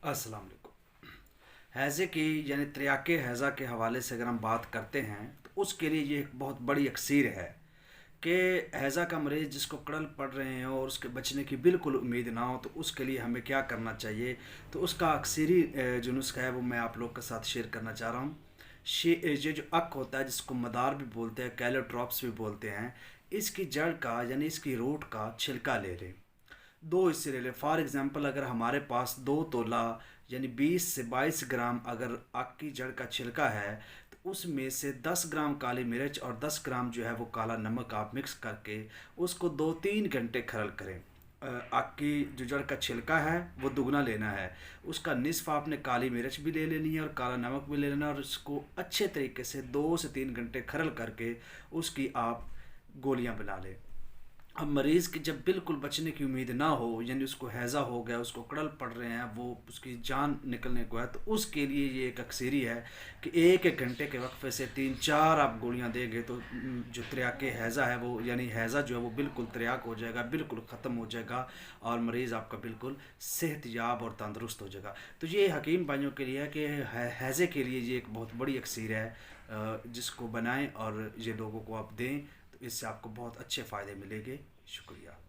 अस्सलाम वालेकुम। हैज़े की यानी त्रियाके हैज़ा के हवाले से अगर हम बात करते हैं तो उसके लिए ये एक बहुत बड़ी अक्सीर है कि हैज़ा का मरीज़ जिसको कड़ल पड़ रहे हो और उसके बचने की बिल्कुल उम्मीद ना हो, तो उसके लिए हमें क्या करना चाहिए। तो उसका अक्सरी जो नुस्खा है वो मैं आप लोग के साथ शेयर करना चाह रहा हूँ। ये जो अक होता है जिसको मदार भी बोलते हैं, कैलोट्रॉप्स भी बोलते हैं, इसकी जड़ का यानी इसकी रूट का छिलका ले लें। दो हिस्से ले लें। फॉर एग्ज़ाम्पल अगर हमारे पास 2 तोला यानी 20 से 22 ग्राम अगर आक की जड़ का छिलका है, तो उसमें से 10 ग्राम काली मिर्च और 10 ग्राम जो है वो काला नमक आप मिक्स करके उसको 2-3 घंटे खरल करें। आक की जो जड़ का छिलका है वो दुगना लेना है, उसका निसफ आपने काली मिर्च भी ले लेनी है और काला नमक भी ले लेना है, और उसको अच्छे तरीके से 2 से 3 घंटे खरल करके उसकी आप गोलियां बना लें। अब मरीज़ की जब बिल्कुल बचने की उम्मीद ना हो, यानी उसको हैज़ा हो गया, उसको कड़ल पड़ रहे हैं, वो उसकी जान निकलने को है, तो उसके लिए ये एक अक्सरी है कि 1-1 घंटे के वक्फे से 3-4 आप गोलियां देंगे तो जो त्रियाके हैज़ा है वो यानी हैज़ा जो है वो बिल्कुल त्रियाक हो जाएगा, बिल्कुल ख़त्म हो जाएगा और मरीज़ आपका बिल्कुल सेहतयाब और तंदुरुस्त हो जाएगा। तो ये हकीम भाइयों के लिए है कि हैज़े के लिए ये एक बहुत बड़ी अक्सर है, जिसको बनाएं और ये लोगों को आप दें, तो इससे आपको बहुत अच्छे फ़ायदे मिलेंगे। शुक्रिया।